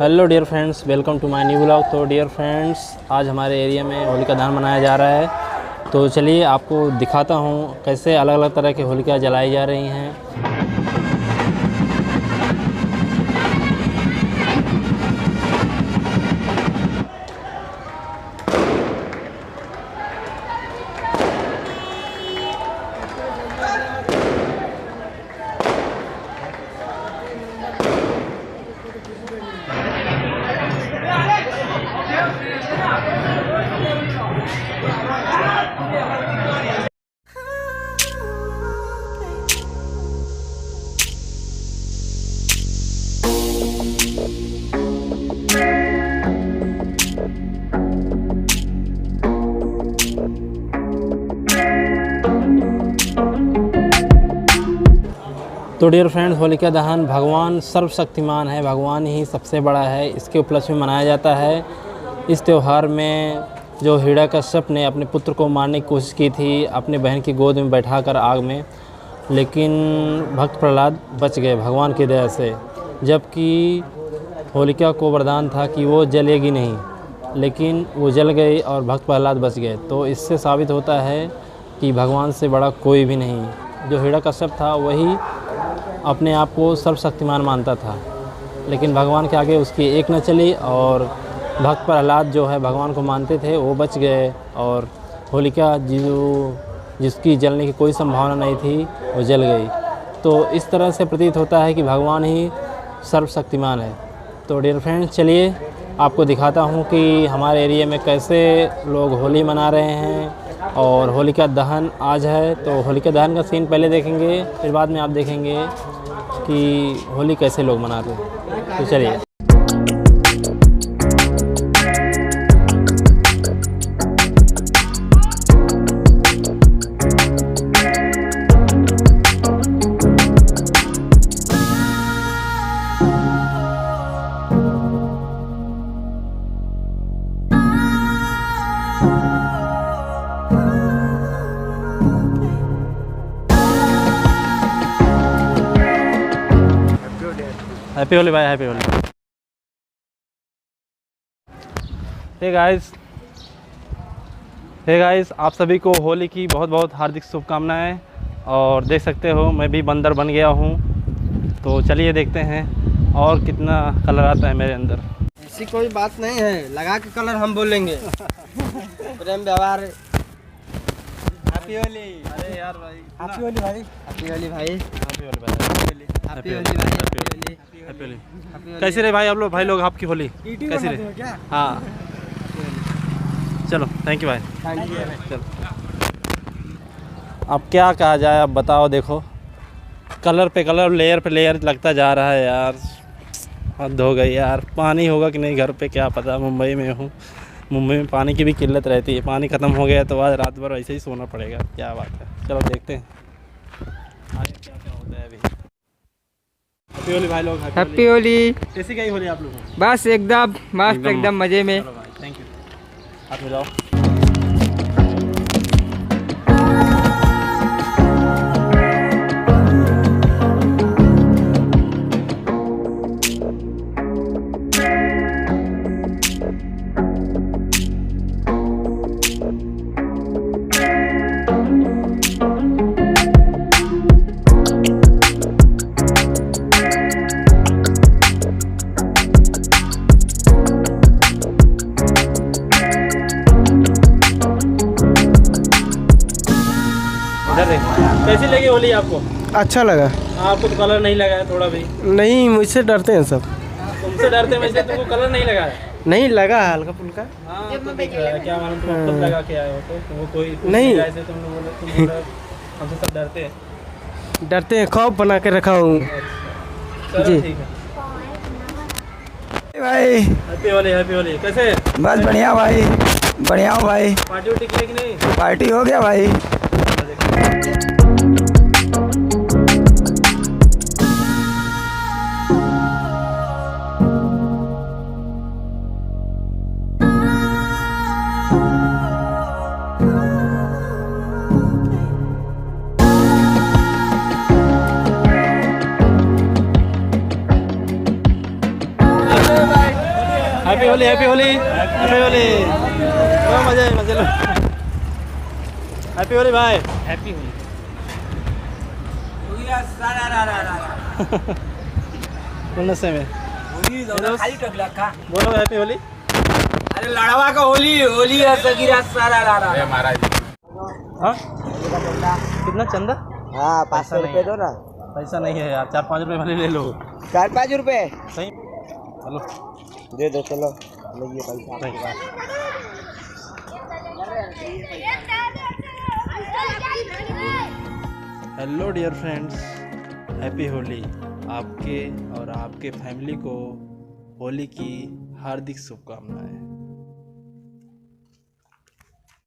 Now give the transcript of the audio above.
Hello dear friends, welcome to my new blog. तो dear friends, आज हमारे area में होलिका दहन मनाया जा रहा है। तो चलिए आपको दिखाता हूँ कैसे अलग अलग तरह की होलिका जलाई जा रही हैं। तो डियर फ्रेंड्स, होलिका दहन भगवान सर्वशक्तिमान है, भगवान ही सबसे बड़ा है। इसके उपलक्ष्य में मनाया जाता है। इस त्यौहार में जो हिरण्यकश्यप ने अपने पुत्र को मारने की कोशिश की थी अपने बहन की गोद में बैठाकर आग में, लेकिन भक्त प्रहलाद बच गए भगवान की दया से। जबकि होलिका को वरदान था कि वो जलेगी नहीं, लेकिन वो जल गई और भक्त प्रहलाद बच गए। तो इससे साबित होता है कि भगवान से बड़ा कोई भी नहीं। जो हिरण्यकश्यप था वही अपने आप को सर्वशक्तिमान मानता था, लेकिन भगवान के आगे उसकी एक न चली और भक्त प्रहलाद जो है भगवान को मानते थे वो बच गए। और होलिका जिसकी जलने की कोई संभावना नहीं थी वो जल गई। तो इस तरह से प्रतीत होता है कि भगवान ही सर्वशक्तिमान है। तो डियर फ्रेंड्स, चलिए आपको दिखाता हूँ कि हमारे एरिया में कैसे लोग होली मना रहे हैं। और होलिका दहन आज है, तो होलिका दहन का सीन पहले देखेंगे, फिर बाद में आप देखेंगे कि होली कैसे लोग मनाते हैं। तो चलिए। हैप्पी होली भाई, हैप्पी होली। हे गाइस, आप सभी को होली की बहुत बहुत हार्दिक शुभकामनाएं। और देख सकते हो मैं भी बंदर बन गया हूं। तो चलिए देखते हैं और कितना कलर आता है मेरे अंदर। ऐसी कोई बात नहीं है, लगा के कलर हम बोलेंगे। प्रेम व्यवहार। हैप्पी होली। अरे यार भाई, हैप्पी होली भाई। हैप्पी होली भाई। हैप्पी होली भाई। हैप्पी होली भाई। हैप्पी होली। कैसे रहे भाई आप लोग? भाई लोग आपकी होली कैसे रहे? हाँ चलो, थैंक यू भाई। Thank you. चलो, अब क्या कहा जाए, अब बताओ। देखो कलर पे कलर, लेयर पे लेयर लगता जा रहा है यार। हद हो गई यार। पानी होगा कि नहीं घर पे क्या पता। मुंबई में हूँ, मुंबई में पानी की भी किल्लत रहती है। पानी ख़त्म हो गया तो आज रात भर ऐसे ही सोना पड़ेगा। क्या बात है, चलो देखते हैं आगे क्या क्या होता है अभी। हैप्पी होली भाई लोग। हैप्पी होली। कैसी गई होली आप लोगों को? बस एकदम मस्त, एकदम मजे में। चलो भाई, थैंक यू। हाथ मिलाओ। कैसी लगी होली आपको? अच्छा लगा। आपको तो कलर नहीं लगा है थोड़ा भी? नहीं, मुझसे डरते हैं सब। तुमसे डरते हैं, वैसे तुमको कलर नहीं लगा है? नहीं लगा, हल्का फुल्का। हाँ तो दिख रहा है। क्या मालूम तुम खुद लगा के आए हो तो वो कोई नहीं। ऐसे तुम बोले हमसे सब डरते हैं। डरते हैं, खौफ बना के रखा हूँ चलो जी। ठीक है भाई। Happy Holi, happy Holi. कैसे? बस बढ़िया भाई, बढ़िया हूँ भाई। पार्टी उर्टी की कि नहीं? पार्टी हो गया भाई। Happy Holi happy Holi happy Holi. लो मजे मजे लो। हैप्पी होली भाई। हैप्पी होली। बोलने से में बोलो हैप्पी होली। अरे लड़वा का होली होली है सगीरा सारा लाड़ा। हाँ कितना चंदा? हाँ 500 रुपये दो ना। पैसा नहीं है यार, 4-5 रुपए वाले ले लो। 4-5 रुपये सही चलो दे दो। चलो लीजिए पैसा। Hello dear friends, happy Holi. आपके और आपके फैमिली को होली की हार्दिक शुभकामनाएं।